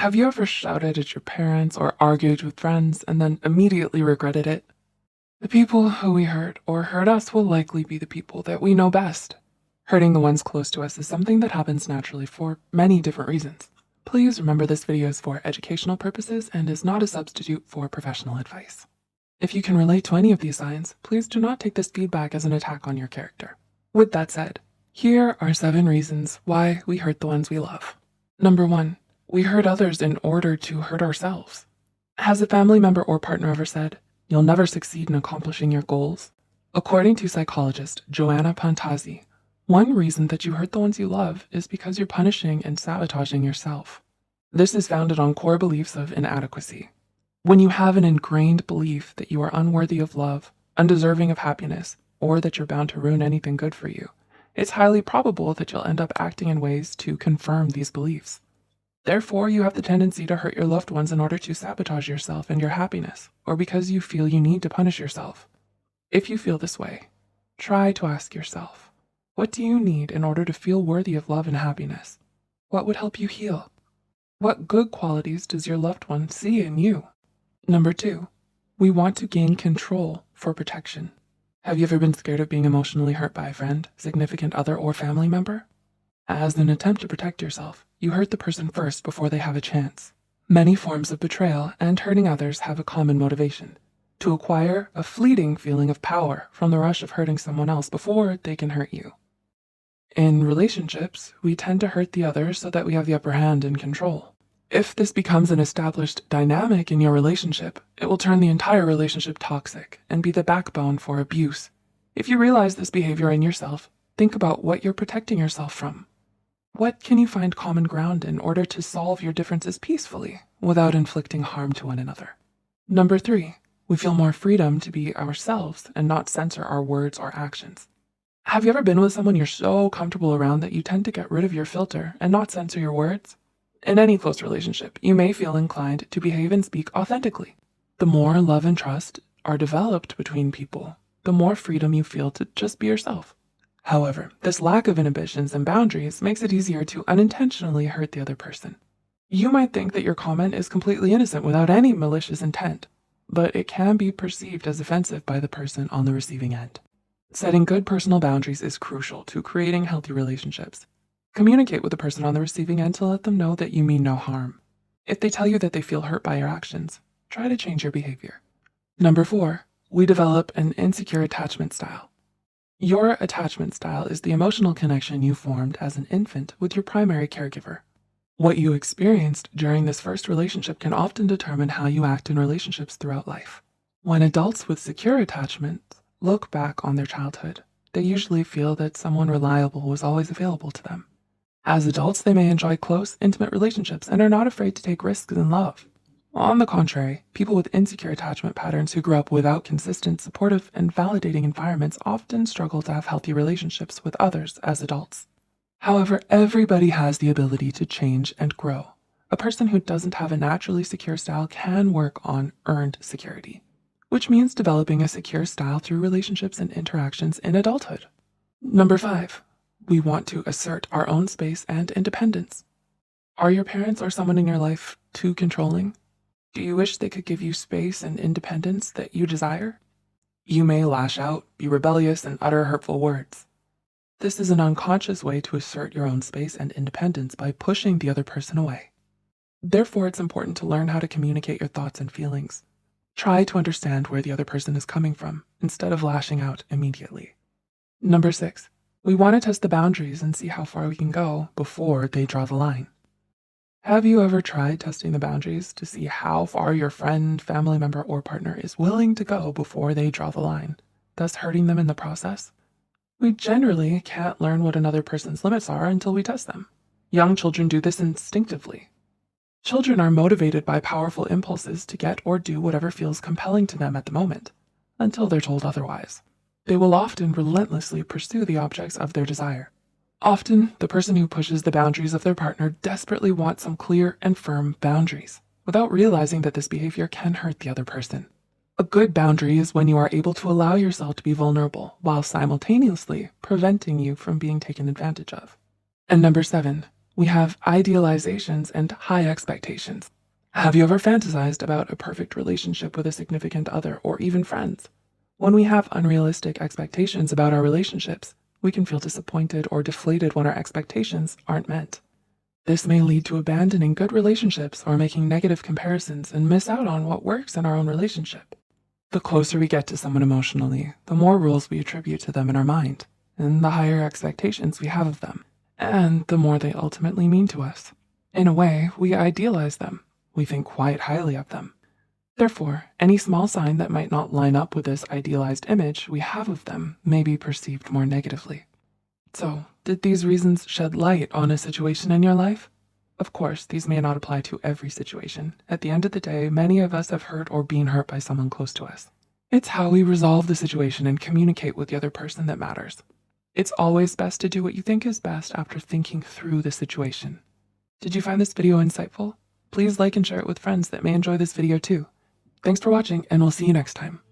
Have you ever shouted at your parents or argued with friends and then immediately regretted it? The people who we hurt or hurt us will likely be the people that we know best. Hurting the ones close to us is something that happens naturally for many different reasons. Please remember this video is for educational purposes and is not a substitute for professional advice. If you can relate to any of these signs, please do not take this feedback as an attack on your character. With that said, here are 7 reasons why we hurt the ones we love. Number 1. We hurt others in order to hurt ourselves. Has a family member or partner ever said, "You'll never succeed in accomplishing your goals"? According to psychologist Joanna Pantazzi, one reason that you hurt the ones you love is because you're punishing and sabotaging yourself. This is founded on core beliefs of inadequacy. When you have an ingrained belief that you are unworthy of love, undeserving of happiness, or that you're bound to ruin anything good for you, it's highly probable that you'll end up acting in ways to confirm these beliefs. Therefore, you have the tendency to hurt your loved ones in order to sabotage yourself and your happiness, or because you feel you need to punish yourself. If you feel this way, try to ask yourself, what do you need in order to feel worthy of love and happiness? What would help you heal? What good qualities does your loved one see in you? Number 2, we want to gain control for protection. Have you ever been scared of being emotionally hurt by a friend, significant other, or family member? As an attempt to protect yourself, you hurt the person first before they have a chance. Many forms of betrayal and hurting others have a common motivation: to acquire a fleeting feeling of power from the rush of hurting someone else before they can hurt you. In relationships, we tend to hurt the other so that we have the upper hand and control. If this becomes an established dynamic in your relationship, it will turn the entire relationship toxic and be the backbone for abuse. If you realize this behavior in yourself, think about what you're protecting yourself from. What can you find common ground in order to solve your differences peacefully without inflicting harm to one another? Number 3, we feel more freedom to be ourselves and not censor our words or actions. Have you ever been with someone you're so comfortable around that you tend to get rid of your filter and not censor your words? In any close relationship, you may feel inclined to behave and speak authentically. The more love and trust are developed between people, the more freedom you feel to just be yourself. However, this lack of inhibitions and boundaries makes it easier to unintentionally hurt the other person. You might think that your comment is completely innocent without any malicious intent, but it can be perceived as offensive by the person on the receiving end. Setting good personal boundaries is crucial to creating healthy relationships. Communicate with the person on the receiving end to let them know that you mean no harm. If they tell you that they feel hurt by your actions, try to change your behavior. Number 4, we develop an insecure attachment style. Your attachment style is the emotional connection you formed as an infant with your primary caregiver. What you experienced during this first relationship can often determine how you act in relationships throughout life. When adults with secure attachments look back on their childhood, they usually feel that someone reliable was always available to them. As adults, they may enjoy close, intimate relationships and are not afraid to take risks in love. On the contrary, people with insecure attachment patterns who grew up without consistent, supportive, and validating environments often struggle to have healthy relationships with others as adults. However, everybody has the ability to change and grow. A person who doesn't have a naturally secure style can work on earned security, which means developing a secure style through relationships and interactions in adulthood. Number 5, we want to assert our own space and independence. Are your parents or someone in your life too controlling? Do you wish they could give you space and independence that you desire? You may lash out, be rebellious, and utter hurtful words. This is an unconscious way to assert your own space and independence by pushing the other person away. Therefore, it's important to learn how to communicate your thoughts and feelings. Try to understand where the other person is coming from instead of lashing out immediately. Number 6, we want to test the boundaries and see how far we can go before they draw the line. Have you ever tried testing the boundaries to see how far your friend, family member, or partner is willing to go before they draw the line, thus hurting them in the process? We generally can't learn what another person's limits are until we test them. Young children do this instinctively. Children are motivated by powerful impulses to get or do whatever feels compelling to them at the moment, until they're told otherwise. They will often relentlessly pursue the objects of their desire. Often, the person who pushes the boundaries of their partner desperately wants some clear and firm boundaries, without realizing that this behavior can hurt the other person. A good boundary is when you are able to allow yourself to be vulnerable while simultaneously preventing you from being taken advantage of. And number 7, We have idealizations and high expectations. Have you ever fantasized about a perfect relationship with a significant other or even friends? When we have unrealistic expectations about our relationships, we can feel disappointed or deflated when our expectations aren't met. This may lead to abandoning good relationships or making negative comparisons and miss out on what works in our own relationship. The closer we get to someone emotionally, the more roles we attribute to them in our mind, and the higher expectations we have of them, and the more they ultimately mean to us. In a way, we idealize them. We think quite highly of them. Therefore, any small sign that might not line up with this idealized image we have of them may be perceived more negatively. So, did these reasons shed light on a situation in your life? Of course, these may not apply to every situation. At the end of the day, many of us have hurt or been hurt by someone close to us. It's how we resolve the situation and communicate with the other person that matters. It's always best to do what you think is best after thinking through the situation. Did you find this video insightful? Please like and share it with friends that may enjoy this video too. Thanks for watching, and we'll see you next time.